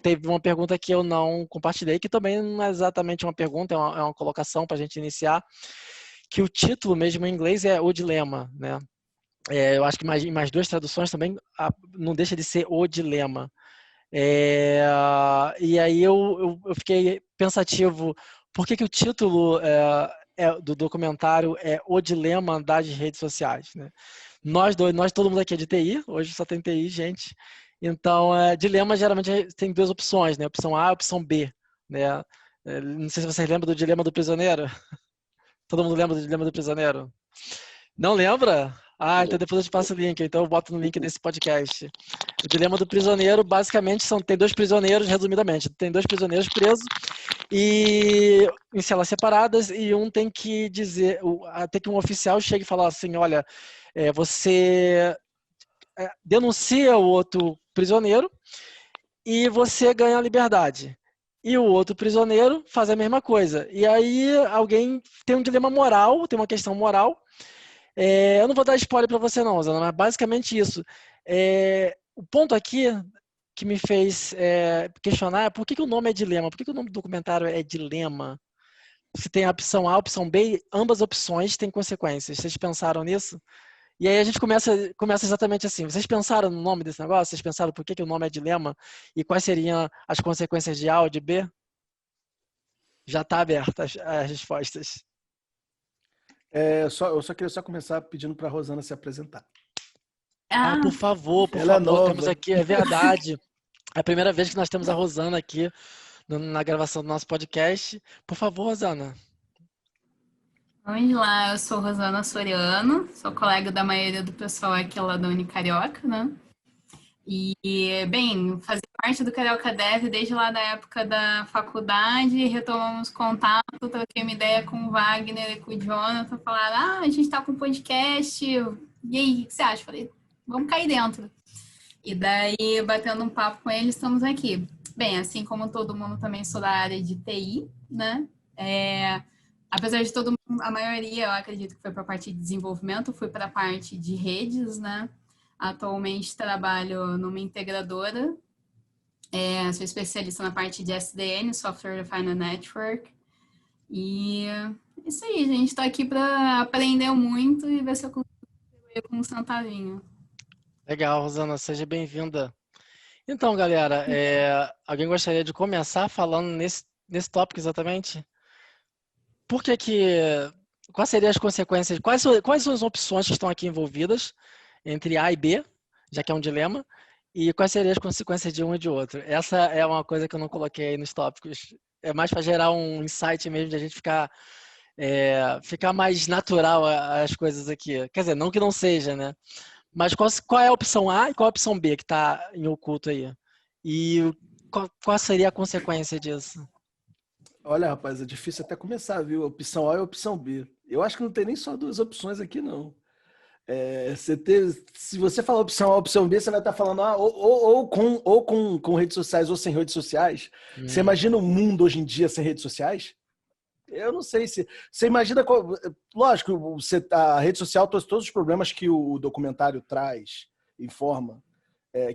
teve uma pergunta que eu não compartilhei, que também não é exatamente uma pergunta, é uma colocação para a gente iniciar, que o título mesmo em inglês é O Dilema, né? Eu acho que em mais duas traduções também não deixa de ser O Dilema. E aí eu fiquei pensativo, por que o título do documentário é O Dilema das Redes Sociais, né? Todo mundo aqui é de TI, hoje só tem TI, gente. Então, dilema geralmente tem duas opções, né? Opção A e opção B, né? Não sei se vocês lembram do Dilema do Prisioneiro. Todo mundo lembra do Dilema do Prisioneiro? Não lembra? Então depois eu te passo o link, então eu boto no link desse podcast. O Dilema do Prisioneiro, basicamente, tem dois prisioneiros, resumidamente, tem dois prisioneiros presos e em celas separadas, e um tem que dizer, até que um oficial chega e fala assim, olha, você denuncia o outro prisioneiro e você ganha a liberdade. E o outro prisioneiro faz a mesma coisa. E aí alguém tem um dilema moral, tem uma questão moral. Eu não vou dar spoiler para você não, Zana, mas basicamente isso. O ponto aqui que me fez questionar é por que o nome é dilema? Por que o nome do documentário é dilema? Se tem a opção A, a opção B, ambas opções têm consequências. Vocês pensaram nisso? E aí a gente começa exatamente assim. Vocês pensaram no nome desse negócio? Vocês pensaram por que o nome é dilema? E quais seriam as consequências de A ou de B? Já está aberta as respostas. Eu só queria começar pedindo para a Rosana se apresentar. Por favor, Ela é nova. Temos aqui, é verdade. É a primeira vez que nós temos a Rosana aqui na gravação do nosso podcast. Por favor, Rosana. Vamos lá, eu sou Rosana Soriano, sou colega da maioria do pessoal aqui lá da Unicarioca, né? E, bem, fazia parte do Carioca Dev desde lá da época da faculdade, retomamos contato, troquei uma ideia com o Wagner e com o Jonathan, falaram, a gente tá com um podcast, e aí, o que você acha? Falei, vamos cair dentro. E daí, batendo um papo com eles, estamos aqui. Bem, assim como todo mundo, também sou da área de TI, né? Apesar de a maioria, eu acredito que foi para a parte de desenvolvimento, fui para a parte de redes, né? Atualmente trabalho numa integradora, sou especialista na parte de SDN, Software Defined Network, e isso aí, gente, estou aqui para aprender muito e ver se eu consigo ver com um centavinho. Legal, Rosana, seja bem-vinda. Então, galera, alguém gostaria de começar falando nesse tópico exatamente? Quais seriam as consequências, quais são as opções que estão aqui envolvidas entre A e B, já que é um dilema, e quais seriam as consequências de um e de outro? Essa é uma coisa que eu não coloquei aí nos tópicos. É mais para gerar um insight mesmo de a gente ficar mais natural as coisas aqui. Quer dizer, não que não seja, né? Mas qual é a opção A e qual é a opção B que está em oculto aí? E qual seria a consequência disso? Olha, rapaz, é difícil até começar, viu? Opção A e opção B. Eu acho que não tem nem só duas opções aqui, não. Se você falar opção A, opção B, você vai estar falando ou com redes sociais ou sem redes sociais. Você imagina o mundo hoje em dia sem redes sociais? Eu não sei se... Você imagina... Lógico, a rede social trouxe todos os problemas que o documentário traz, informa.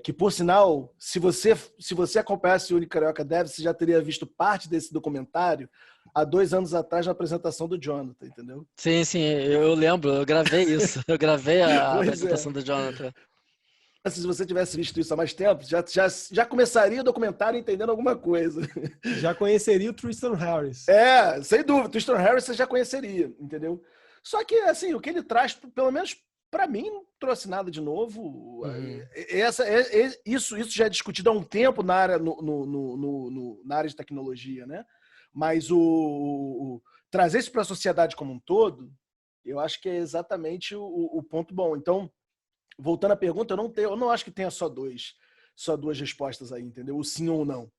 Que, por sinal, se você acompanhasse o Unicarioca Dev, você já teria visto parte desse documentário há 2 anos atrás na apresentação do Jonathan, entendeu? Sim, eu lembro, eu gravei isso. Eu gravei a apresentação do Jonathan. Se você tivesse visto isso há mais tempo, já começaria o documentário entendendo alguma coisa. Já conheceria o Tristan Harris. Sem dúvida. O Tristan Harris você já conheceria, entendeu? Só que, assim, o que ele traz, pelo menos para mim, não trouxe nada de novo. Isso já é discutido há um tempo na área, na área de tecnologia, né? Mas trazer isso para a sociedade como um todo, eu acho que é exatamente o ponto bom. Então, voltando à pergunta, eu não acho que tenha só duas respostas aí, entendeu? O sim ou não.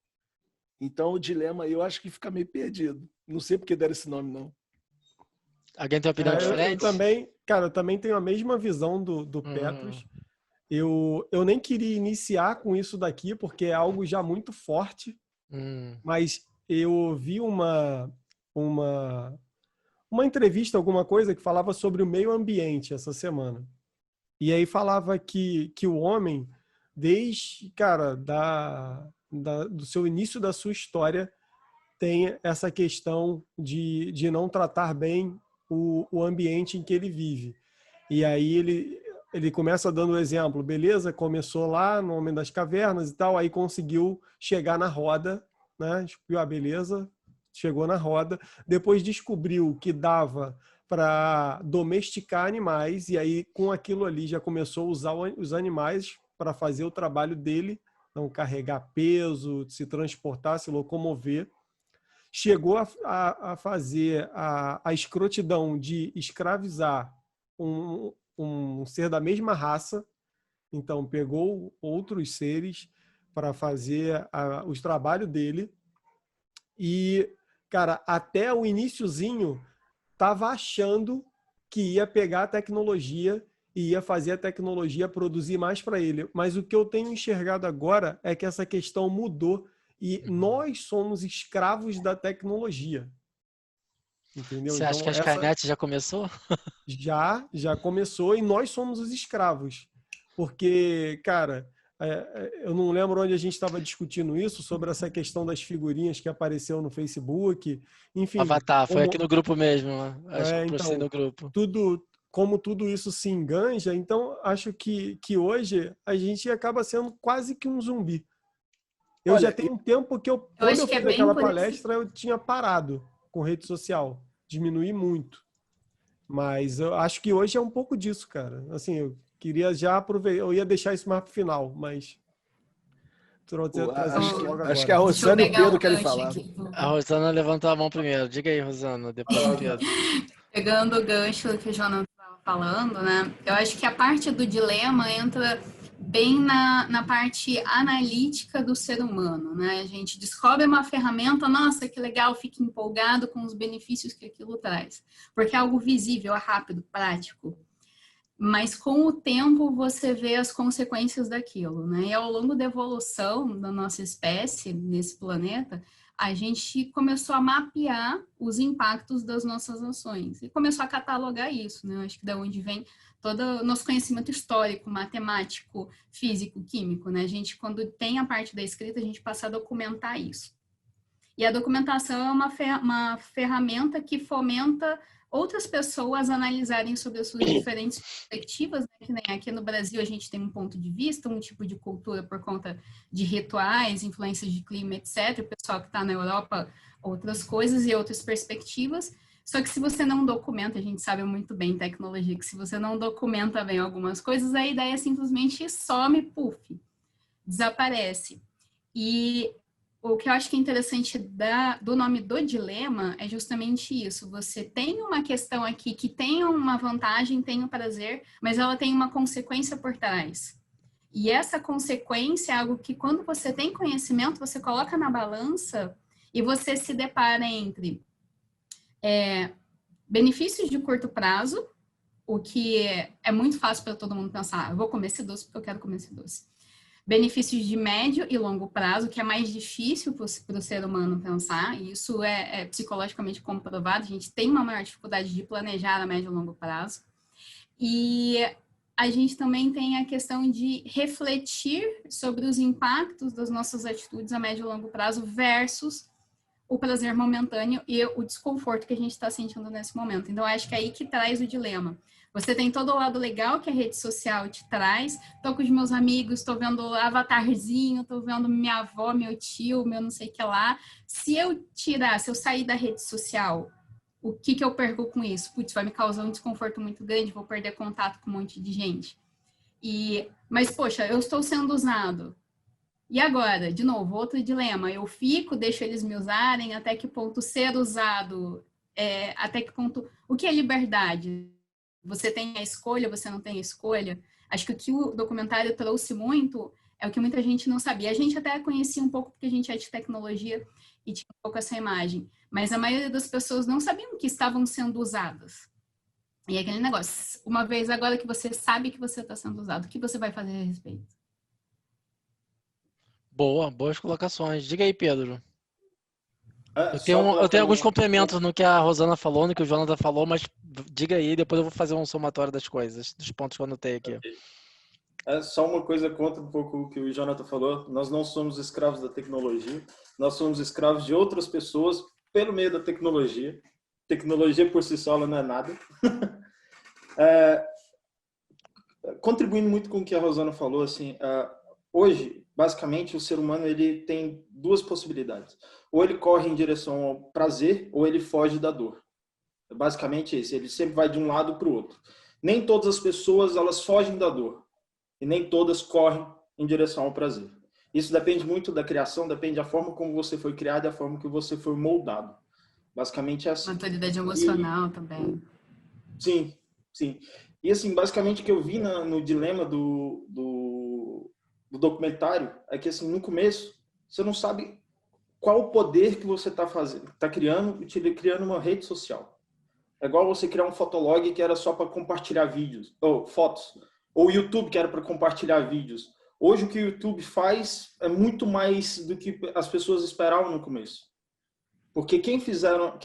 Então, o dilema aí eu acho que fica meio perdido. Não sei por que deram esse nome, não. Alguém tem opinião diferente? Eu também tenho a mesma visão do Petrus. Eu nem queria iniciar com isso daqui, porque é algo já muito forte. Mas eu vi uma entrevista, alguma coisa, que falava sobre o meio ambiente essa semana. E aí falava que o homem, desde, do seu início da sua história tem essa questão de não tratar bem o ambiente em que ele vive. E aí ele começa dando o exemplo, beleza, começou lá no Homem das Cavernas e tal, aí conseguiu chegar na roda, né? Beleza, chegou na roda, depois descobriu que dava para domesticar animais, e aí com aquilo ali já começou a usar os animais para fazer o trabalho dele, não carregar peso, se transportar, se locomover. Chegou a fazer a escrotidão de escravizar um ser da mesma raça, então pegou outros seres para fazer os trabalhos dele, e, cara, até o iniciozinho estava achando que ia pegar a tecnologia e ia fazer a tecnologia produzir mais para ele. Mas o que eu tenho enxergado agora é que essa questão mudou e nós somos escravos da tecnologia. Entendeu? Você acha que a Skynet já começou? Já começou e nós somos os escravos. Porque, cara, eu não lembro onde a gente estava discutindo isso, sobre essa questão das figurinhas que apareceu no Facebook. Enfim. Avatar, foi aqui no grupo mesmo. Acho que então, no grupo. Como tudo isso se enganja, então acho que hoje a gente acaba sendo quase que um zumbi. Eu já tenho um tempo que quando eu fiz aquela palestra, eu tinha parado com rede social. Diminuí muito. Mas eu acho que hoje é um pouco disso, cara. Assim, eu queria já aproveitar, eu ia deixar isso mais pro final, mas acho que a Rosana e o Pedro querem falar. A Rosana levantou a mão primeiro. Diga aí, Rosana, depois o Pedro. Pegando o gancho que o Jonathan estava falando, né? Eu acho que a parte do dilema entra bem na parte analítica do ser humano, né? A gente descobre uma ferramenta, nossa, que legal, fica empolgado com os benefícios que aquilo traz, porque é algo visível, é rápido, prático. Mas com o tempo você vê as consequências daquilo, né? E ao longo da evolução da nossa espécie nesse planeta, a gente começou a mapear os impactos das nossas ações e começou a catalogar isso, né? Acho que da onde vem todo o nosso conhecimento histórico, matemático, físico, químico, né? A gente, quando tem a parte da escrita, a gente passa a documentar isso. E a documentação é uma ferramenta que fomenta outras pessoas analisarem sobre as suas diferentes perspectivas, né? Que nem aqui no Brasil a gente tem um ponto de vista, um tipo de cultura por conta de rituais, influências de clima, etc. O pessoal que está na Europa, outras coisas e outras perspectivas. Só que se você não documenta, a gente sabe muito bem em tecnologia, que se você não documenta bem algumas coisas, a ideia simplesmente some, puf, desaparece. E o que eu acho que é interessante do nome do dilema é justamente isso. Você tem uma questão aqui que tem uma vantagem, tem um prazer, mas ela tem uma consequência por trás. E essa consequência é algo que, quando você tem conhecimento, você coloca na balança e você se depara entre benefícios de curto prazo, o que é muito fácil para todo mundo pensar, eu vou comer esse doce porque eu quero comer esse doce. Benefícios de médio e longo prazo, que é mais difícil para o ser humano pensar, e isso é psicologicamente comprovado, a gente tem uma maior dificuldade de planejar a médio e longo prazo. E a gente também tem a questão de refletir sobre os impactos das nossas atitudes a médio e longo prazo versus o prazer momentâneo e o desconforto que a gente está sentindo nesse momento. Então, acho que é aí que traz o dilema. Você tem todo o lado legal que a rede social te traz. Estou com os meus amigos, estou vendo avatarzinho, estou vendo minha avó, meu tio, meu não sei o que lá. Se eu sair da rede social, o que eu perco com isso? Putz, vai me causar um desconforto muito grande, vou perder contato com um monte de gente. Mas, poxa, eu estou sendo usado. E agora, de novo, outro dilema. Eu deixo eles me usarem, até que ponto ser usado, até que ponto... O que é liberdade? Você tem a escolha, você não tem a escolha? Acho que o que o documentário trouxe muito é o que muita gente não sabia. A gente até conhecia um pouco porque a gente é de tecnologia e tinha um pouco essa imagem. Mas a maioria das pessoas não sabiam que estavam sendo usadas. E aquele negócio, uma vez agora que você sabe que você está sendo usado, o que você vai fazer a respeito? Boas colocações. Diga aí, Pedro. Eu tenho alguns complementos no que a Rosana falou, no que o Jonathan falou, mas diga aí, depois eu vou fazer um somatório das coisas, dos pontos que eu anotei aqui. É só uma coisa contra um pouco o que o Jonathan falou. Nós não somos escravos da tecnologia. Nós somos escravos de outras pessoas pelo meio da tecnologia. Tecnologia por si só ela não é nada. Contribuindo muito com o que a Rosana falou, assim, hoje, basicamente, o ser humano ele tem duas possibilidades. Ou ele corre em direção ao prazer, ou ele foge da dor. É basicamente isso. Ele sempre vai de um lado para o outro. Nem todas as pessoas elas fogem da dor. E nem todas correm em direção ao prazer. Isso depende muito da criação, depende da forma como você foi criado e da forma que você foi moldado. Basicamente é assim. Maturidade emocional também. Sim, sim. E assim, basicamente o que eu vi no dilema do documentário é que assim, no começo, você não sabe qual o poder que você está criando uma rede social. É igual você criar um fotolog que era só para compartilhar vídeos, ou fotos. Ou o YouTube, que era para compartilhar vídeos. Hoje, o que o YouTube faz é muito mais do que as pessoas esperavam no começo. Porque fizeram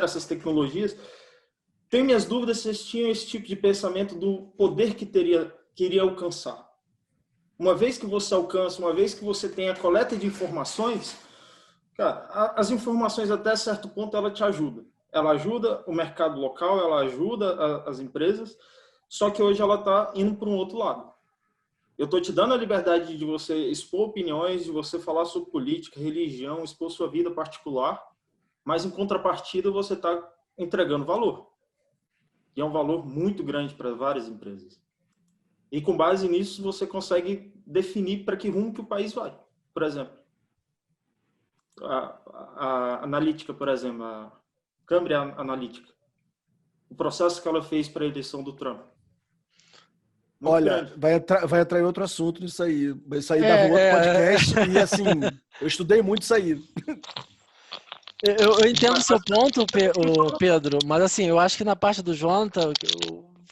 essas tecnologias, tenho minhas dúvidas se eles tinham esse tipo de pensamento do poder que iria alcançar. Uma vez que você alcança, uma vez que você tem a coleta de informações, cara, as informações até certo ponto ela te ajuda. Ela ajuda o mercado local, ela ajuda as empresas, só que hoje ela está indo para um outro lado. Eu estou te dando a liberdade de você expor opiniões, de você falar sobre política, religião, expor sua vida particular, mas em contrapartida você está entregando valor. E é um valor muito grande para várias empresas. E com base nisso você consegue definir para que rumo que o país vai. Por exemplo, a Analytica, por exemplo, a Cambridge Analytica, o processo que ela fez para a eleição do Trump. Muito Olha, grande. vai entrar em outro assunto nisso aí. Isso aí dava um outro podcast e assim, eu estudei muito isso aí. Eu entendo o seu ponto, Pedro, mas assim, eu acho que na parte do Jonathan,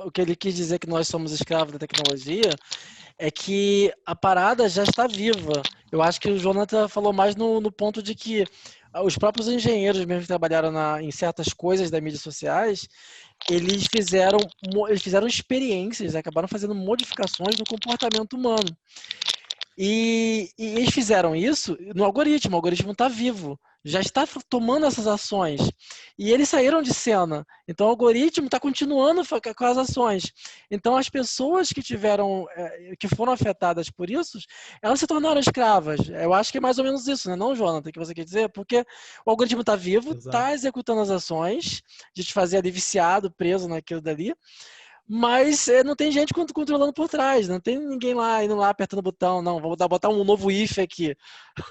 o que ele quis dizer que nós somos escravos da tecnologia é que a parada já está viva. Eu acho que o Jonathan falou mais no ponto de que os próprios engenheiros mesmo que trabalharam em certas coisas das mídias sociais, eles fizeram experiências, acabaram fazendo modificações no comportamento humano. E eles fizeram isso no algoritmo. O algoritmo está vivo, já está tomando essas ações. E eles saíram de cena. Então o algoritmo está continuando com as ações. Então as pessoas que foram afetadas por isso, elas se tornaram escravas. Eu acho que é mais ou menos isso, né? Não, Jonathan, que você quer dizer? Porque o algoritmo está vivo, está executando as ações de te fazer ali viciado, preso naquilo dali. Mas não tem gente controlando por trás, não tem ninguém lá indo lá apertando o botão, não, vou botar um novo if aqui.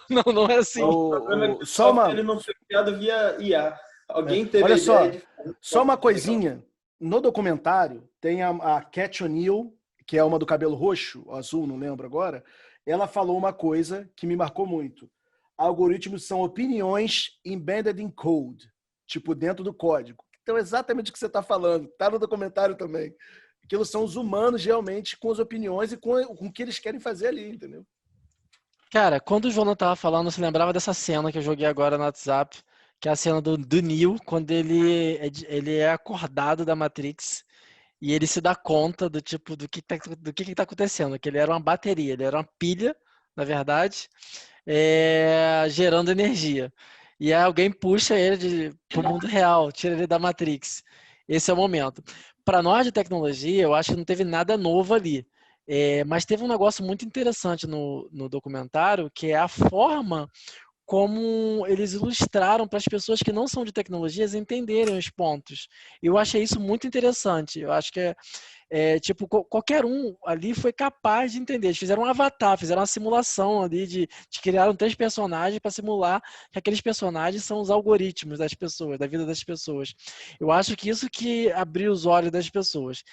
Não é assim. O problema é que ele não foi criado via IA. Alguém teve Olha a ideia só uma coisinha. No documentário tem a Cat O'Neill, que é uma do cabelo roxo, azul, não lembro agora. Ela falou uma coisa que me marcou muito. Algoritmos são opiniões embedded in code, tipo dentro do código. Então, exatamente o que você está falando. Está no documentário também. Aquilo são os humanos, realmente, com as opiniões e com o que eles querem fazer ali, entendeu? Cara, quando o Jonas tava falando, você lembrava dessa cena que eu joguei agora no WhatsApp, que é a cena do Neo, quando ele é acordado da Matrix e ele se dá conta do que tá acontecendo, que ele era uma bateria, ele era uma pilha, na verdade, gerando energia. E aí alguém puxa ele para o mundo real, tira ele da Matrix. Esse é o momento. Para nós de tecnologia, eu acho que não teve nada novo ali. Mas teve um negócio muito interessante no documentário, que é a forma como eles ilustraram para as pessoas que não são de tecnologias entenderem os pontos. Eu achei isso muito interessante. Eu acho que tipo, qualquer um ali foi capaz de entender. Eles fizeram um avatar, fizeram uma simulação ali de criaram 3 personagens para simular que aqueles personagens são os algoritmos das pessoas, da vida das pessoas. Eu acho que isso que abriu os olhos das pessoas.